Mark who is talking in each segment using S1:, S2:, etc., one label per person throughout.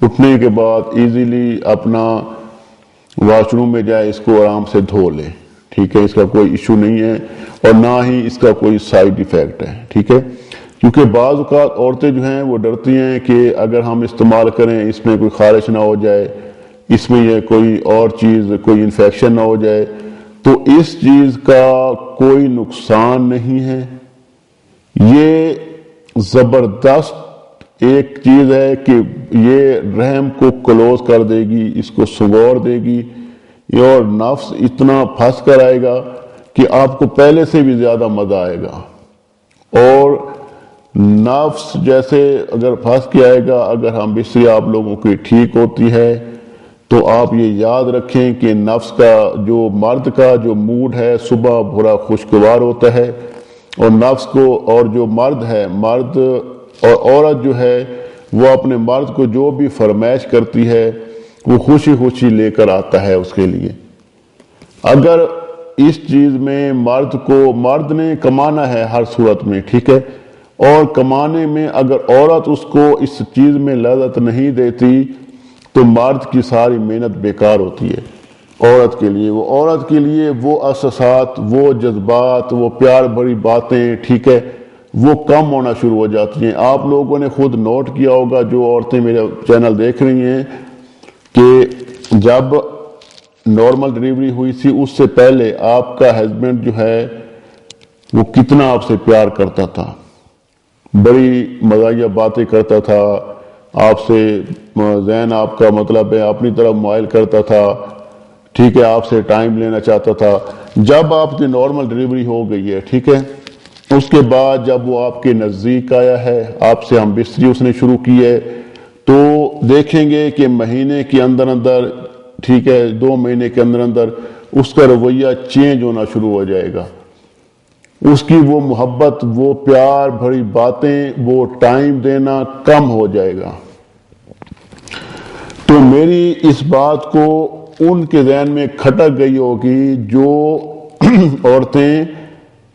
S1: اٹھنے کے بعد ایزیلی اپنا واش روم میں جائے، اس کو آرام سے دھو لے، ٹھیک ہے، اس کا کوئی ایشو نہیں ہے اور نہ ہی اس کا کوئی سائیڈ ایفیکٹ ہے، ٹھیک ہے۔ کیونکہ بعض اوقات عورتیں جو ہیں وہ ڈرتی ہیں کہ اگر ہم استعمال کریں اس میں کوئی خارش نہ ہو جائے، اس میں یہ کوئی اور چیز، کوئی انفیکشن نہ ہو جائے، تو اس چیز کا کوئی نقصان نہیں ہے۔ یہ زبردست ایک چیز ہے کہ یہ رحم کو کلوز کر دے گی، اس کو سنگور دے گی، اور نفس اتنا پھنس کر آئے گا کہ آپ کو پہلے سے بھی زیادہ مزہ آئے گا۔ اور نفس جیسے اگر پھنس کے آئے گا، اگر ہم بستری آپ لوگوں کی ٹھیک ہوتی ہے تو آپ یہ یاد رکھیں کہ نفس کا جو مرد کا جو موڈ ہے صبح بڑا خوشگوار ہوتا ہے، اور نفس کو اور جو مرد ہے، مرد اور عورت جو ہے وہ اپنے مرد کو جو بھی فرمائش کرتی ہے وہ خوشی خوشی لے کر آتا ہے اس کے لیے۔ اگر اس چیز میں مرد نے کمانا ہے ہر صورت میں، ٹھیک ہے، اور کمانے میں اگر عورت اس کو اس چیز میں لذت نہیں دیتی تو مرد کی ساری محنت بیکار ہوتی ہے۔ عورت کے لیے وہ احساسات، وہ جذبات، وہ پیار بھری باتیں، ٹھیک ہے، وہ کم ہونا شروع ہو جاتی ہیں۔ آپ لوگوں نے خود نوٹ کیا ہوگا، جو عورتیں میرے چینل دیکھ رہی ہیں، کہ جب نارمل ڈلیوری ہوئی تھی اس سے پہلے آپ کا ہسبینڈ جو ہے وہ کتنا آپ سے پیار کرتا تھا، بڑی مزاحیہ باتیں کرتا تھا آپ سے، ذہن آپ کا مطلب ہے اپنی طرف مائل کرتا تھا، ٹھیک ہے، آپ سے ٹائم لینا چاہتا تھا۔ جب آپ کی نارمل ڈلیوری ہو گئی ہے، ٹھیک ہے، اس کے بعد جب وہ آپ کے نزدیک آیا ہے، آپ سے ہم بستری اس نے شروع کی ہے، تو دیکھیں گے کہ مہینے کے اندر، ٹھیک ہے، 2 مہینے کے اندر اس کا رویہ چینج ہونا شروع ہو جائے گا۔ اس کی وہ محبت، وہ پیار بھری باتیں، وہ ٹائم دینا کم ہو جائے گا۔ تو میری اس بات کو ان کے ذہن میں کھٹک گئی ہوگی جو عورتیں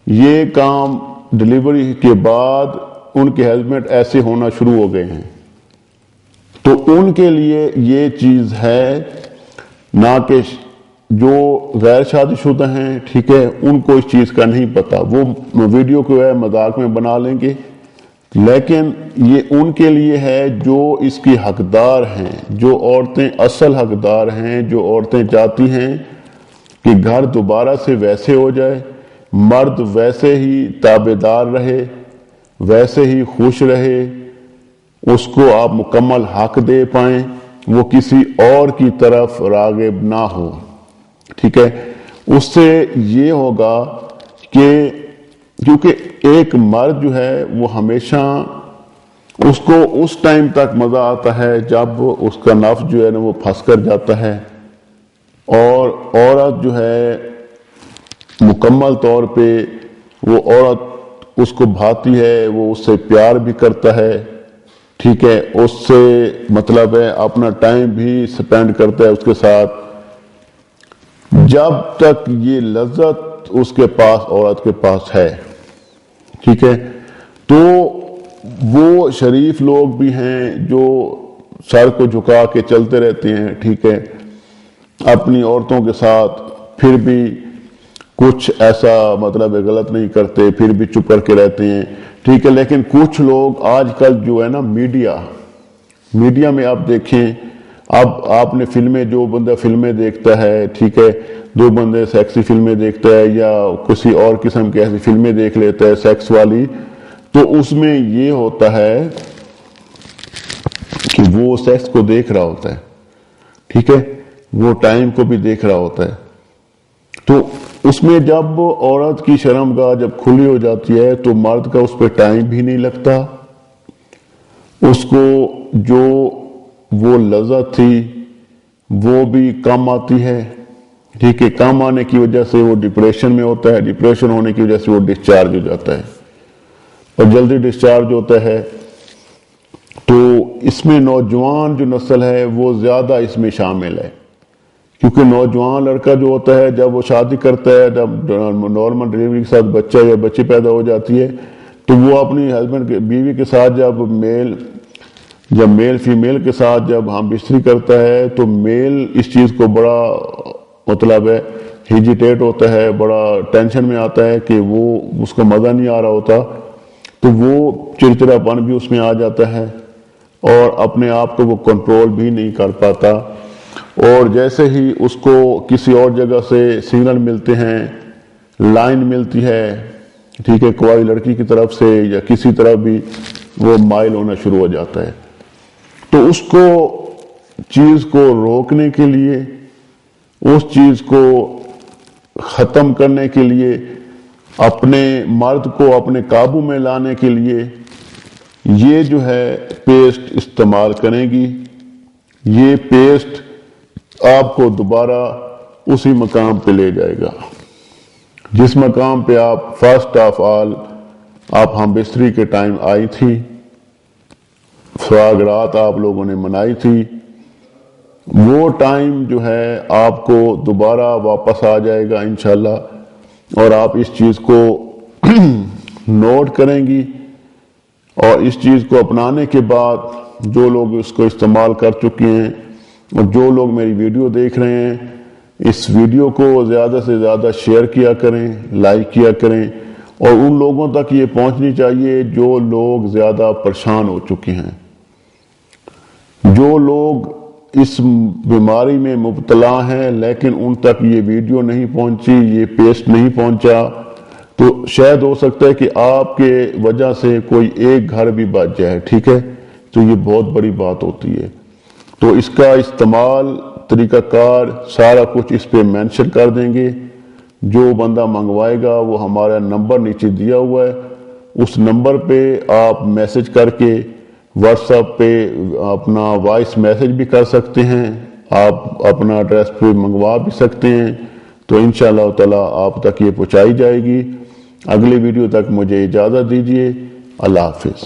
S1: یہ کام ڈلیوری کے بعد ان کے ہسبینڈ ایسے ہونا شروع ہو گئے ہیں، تو ان کے لیے یہ چیز ہے، نہ کہ جو غیر شادی شدہ ہیں، ٹھیک ہے، ان کو اس چیز کا نہیں پتا، وہ ویڈیو کو ہے مذاق میں بنا لیں گے، لیکن یہ ان کے لیے ہے جو اس کی حقدار ہیں، جو عورتیں اصل حقدار ہیں، جو عورتیں چاہتی ہیں کہ گھر دوبارہ سے ویسے ہو جائے، مرد ویسے ہی تابعدار رہے، ویسے ہی خوش رہے، اس کو آپ مکمل حق دے پائیں، وہ کسی اور کی طرف راغب نہ ہو، ٹھیک ہے۔ اس سے یہ ہوگا کہ کیونکہ ایک مرد جو ہے وہ ہمیشہ اس کو اس ٹائم تک مزہ آتا ہے جب اس کا نفس جو ہے نا وہ پھنس کر جاتا ہے، اور عورت جو ہے مکمل طور پہ وہ عورت اس کو بھاتی ہے، وہ اس سے پیار بھی کرتا ہے، ٹھیک ہے، اس سے مطلب ہے اپنا ٹائم بھی سپینڈ کرتا ہے اس کے ساتھ، جب تک یہ لذت اس کے پاس، عورت کے پاس ہے، ٹھیک ہے۔ تو وہ شریف لوگ بھی ہیں جو سر کو جھکا کے چلتے رہتے ہیں، ٹھیک ہے، اپنی عورتوں کے ساتھ، پھر بھی کچھ ایسا مطلب غلط نہیں کرتے، پھر بھی چپ کر کے رہتے ہیں، ٹھیک ہے۔ لیکن کچھ لوگ آج کل جو ہے نا میڈیا میں آپ دیکھیں، اب آپ نے فلمیں، جو بندہ فلمیں دیکھتا ہے، ٹھیک ہے، 2 بندے سیکسی فلمیں دیکھتا ہے یا کسی اور قسم کی ایسی فلمیں دیکھ لیتا ہے سیکس والی، تو اس میں یہ ہوتا ہے کہ وہ سیکس کو دیکھ رہا ہوتا ہے، ٹھیک ہے، وہ ٹائم کو بھی دیکھ رہا ہوتا ہے، تو اس میں جب عورت کی شرمگاہ جب کھلی ہو جاتی ہے تو مرد کا اس پہ ٹائم بھی نہیں لگتا، اس کو جو وہ لذت تھی وہ بھی کم آتی ہے، ٹھیک ہے، کم آنے کی وجہ سے وہ ڈپریشن میں ہوتا ہے، ڈپریشن ہونے کی وجہ سے وہ ڈسچارج ہو جاتا ہے، اور جلدی ڈسچارج ہوتا ہے، تو اس میں نوجوان جو نسل ہے وہ زیادہ اس میں شامل ہے، کیونکہ نوجوان لڑکا جو ہوتا ہے جب وہ شادی کرتا ہے، جب نارمل ڈلیوری کے ساتھ بچہ یا بچی پیدا ہو جاتی ہے، تو وہ اپنی ہسبینڈ بیوی کے ساتھ جب میل جب میل فیمیل کے ساتھ جب ہم بستری کرتا ہے تو میل اس چیز کو بڑا مطلب ہے ہیجیٹیٹ ہوتا ہے، بڑا ٹینشن میں آتا ہے کہ وہ اس کو مزہ نہیں آ رہا ہوتا، تو وہ چڑچڑاپن بھی اس میں آ جاتا ہے اور اپنے آپ کو وہ کنٹرول بھی نہیں کر پاتا، اور جیسے ہی اس کو کسی اور جگہ سے سگنل ملتے ہیں، لائن ملتی ہے، ٹھیک ہے، کوئی لڑکی کی طرف سے یا کسی طرح بھی، وہ مائل ہونا شروع ہو جاتا ہے۔ تو اس کو چیز کو روکنے کے لیے، اس چیز کو ختم کرنے کے لیے، اپنے مرد کو اپنے قابو میں لانے کے لیے یہ جو ہے پیسٹ استعمال کریں گی۔ یہ پیسٹ آپ کو دوبارہ اسی مقام پہ لے جائے گا جس مقام پہ آپ فرسٹ آف آل آپ ہم بستری کے ٹائم آئی تھی، سراغ رات آپ لوگوں نے منائی تھی، وہ ٹائم جو ہے آپ کو دوبارہ واپس آ جائے گا انشاءاللہ، اور آپ اس چیز کو نوٹ کریں گی، اور اس چیز کو اپنانے کے بعد جو لوگ اس کو استعمال کر چکے ہیں اور جو لوگ میری ویڈیو دیکھ رہے ہیں، اس ویڈیو کو زیادہ سے زیادہ شیئر کیا کریں، لائک کیا کریں، اور ان لوگوں تک یہ پہنچنی چاہیے جو لوگ زیادہ پریشان ہو چکے ہیں، جو لوگ اس بیماری میں مبتلا ہیں لیکن ان تک یہ ویڈیو نہیں پہنچی، یہ پیسٹ نہیں پہنچا، تو شاید ہو سکتا ہے کہ آپ کے وجہ سے کوئی ایک گھر بھی بچ جائے، ٹھیک ہے، تو یہ بہت بڑی بات ہوتی ہے۔ تو اس کا استعمال، طریقہ کار، سارا کچھ اس پہ مینشن کر دیں گے۔ جو بندہ منگوائے گا وہ ہمارا نمبر نیچے دیا ہوا ہے، اس نمبر پہ آپ میسج کر کے واٹس ایپ پہ اپنا وائس میسج بھی کر سکتے ہیں، آپ اپنا ایڈریس پہ منگوا بھی سکتے ہیں، تو انشاءاللہ تعالی آپ تک یہ پہنچائی جائے گی۔ اگلی ویڈیو تک مجھے اجازت دیجیے، اللہ حافظ۔